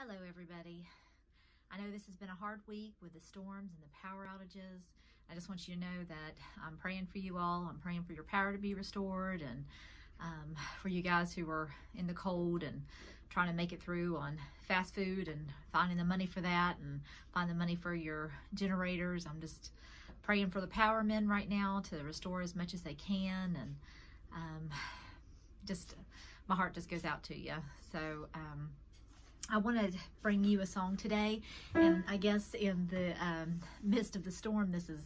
Hello everybody. I know this has been a hard week with the storms and the power outages. I just want you to know that I'm praying for you all. I'm praying for your power to be restored, and for you guys who are in the cold and trying to make it through on fast food and finding the money for that and find the money for your generators. I'm just praying for the power men right now to restore as much as they can, and just my heart just goes out to you. So I wanted to bring you a song today, and I guess in the midst of the storm, this is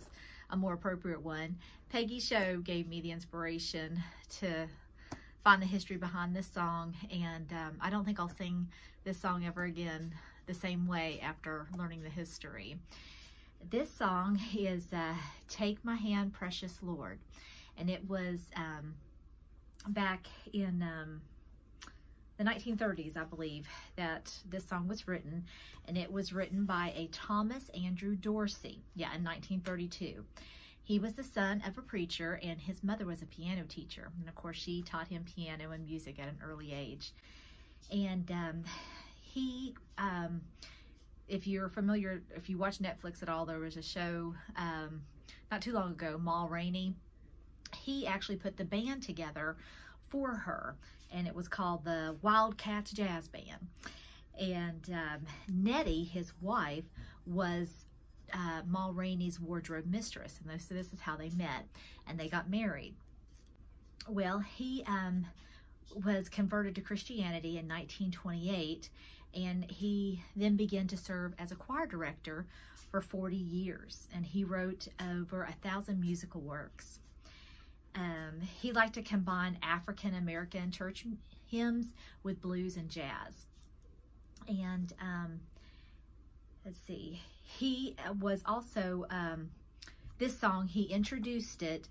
a more appropriate one. Peggy Show gave me the inspiration to find the history behind this song, and I don't think I'll sing this song ever again the same way after learning the history. This song is Take My Hand, Precious Lord, and it was back in the 1930s, I believe, that this song was written, and it was written by a Thomas Andrew Dorsey, in 1932. He was the son of a preacher, and his mother was a piano teacher, and of course she taught him piano and music at an early age. And he, if you're familiar, if you watch Netflix at all, there was a show not too long ago, Ma Rainey. He actually put the band together for her, and it was called the Wildcats Jazz Band. And Nettie, his wife, was Ma Rainey's wardrobe mistress, and so this is how they met, and they got married. Well, he was converted to Christianity in 1928, and he then began to serve as a choir director for 40 years, and he wrote over 1,000 musical works. He liked to combine African American church hymns with blues and jazz. And let's see, he was also, this song, he introduced it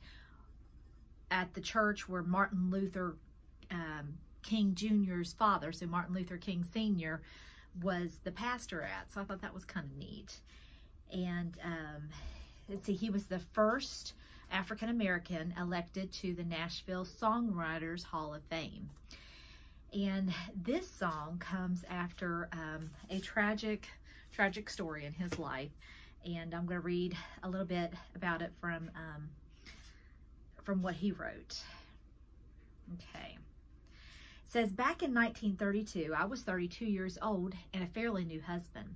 at the church where Martin Luther King Jr.'s father, so Martin Luther King Sr., was the pastor at. So I thought that was kind of neat. And let's see, he was the first African-American elected to the Nashville Songwriters Hall of Fame. And this song comes after a tragic story in his life, and I'm going to read a little bit about it from what he wrote. Okay. It says, back in 1932, I was 32 years old and a fairly new husband.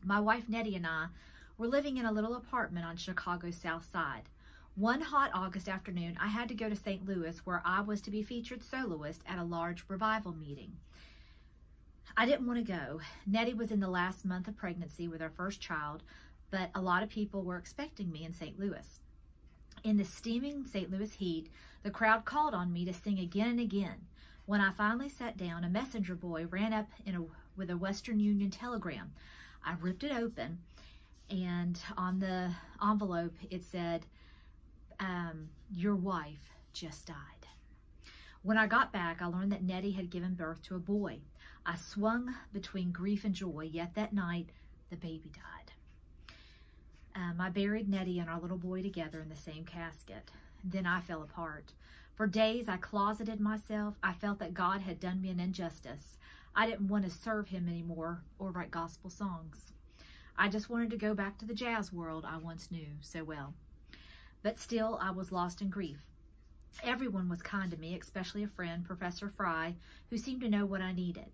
My wife Nettie and I were living in a little apartment on Chicago's South Side. One hot August afternoon, I had to go to St. Louis, where I was to be featured soloist at a large revival meeting. I didn't want to go. Nettie was in the last month of pregnancy with our first child, but a lot of people were expecting me in St. Louis. In the steaming St. Louis heat, the crowd called on me to sing again and again. When I finally sat down, a messenger boy ran up with a Western Union telegram. I ripped it open, and on the envelope it said, your wife just died. When I got back, I learned that Nettie had given birth to a boy. I swung between grief and joy, yet that night, the baby died. I buried Nettie and our little boy together in the same casket. Then I fell apart. For days, I closeted myself. I felt that God had done me an injustice. I didn't want to serve him anymore or write gospel songs. I just wanted to go back to the jazz world I once knew so well. But still, I was lost in grief. Everyone was kind to me, especially a friend, Professor Fry, who seemed to know what I needed.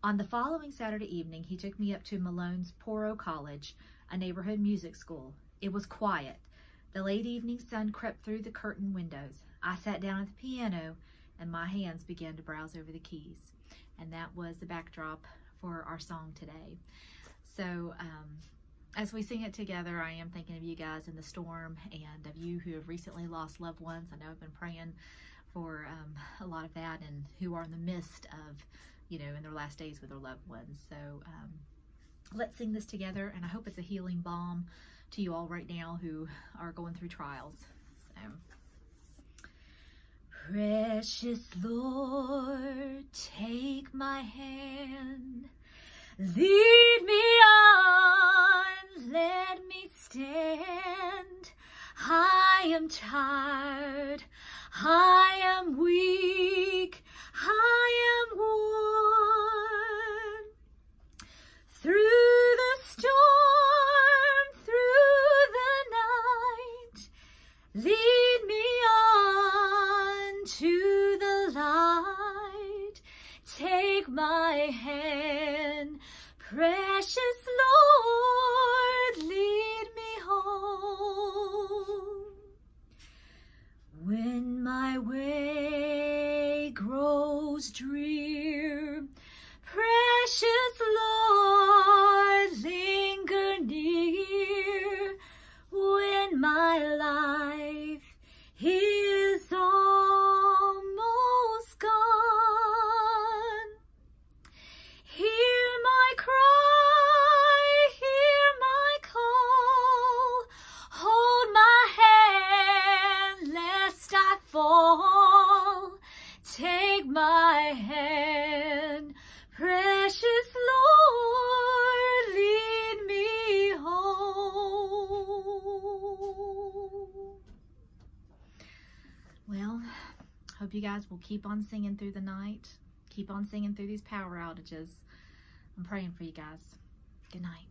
On the following Saturday evening, he took me up to Malone's Poro College, a neighborhood music school. It was quiet. The late evening sun crept through the curtain windows. I sat down at the piano, and my hands began to browse over the keys. And that was the backdrop for our song today. So, as we sing it together, I am thinking of you guys in the storm and of you who have recently lost loved ones. I know I've been praying for a lot of that, and who are in the midst of, in their last days with their loved ones. So let's sing this together, and I hope it's a healing balm to you all right now who are going through trials. So, precious Lord, take my hand, lead me on, let me stand. I am tired, I am weak, I am worn. my hand. Precious Lord, lead me home. When my way grows drear, precious Lord, linger near. When my life is almost gone, hear my cry, hear my call. Hold my hand lest I fall. Take my hand, precious Lord, lead me home. Well, hope you guys will keep on singing through the night. Keep on singing through these power outages. I'm praying for you guys. Good night.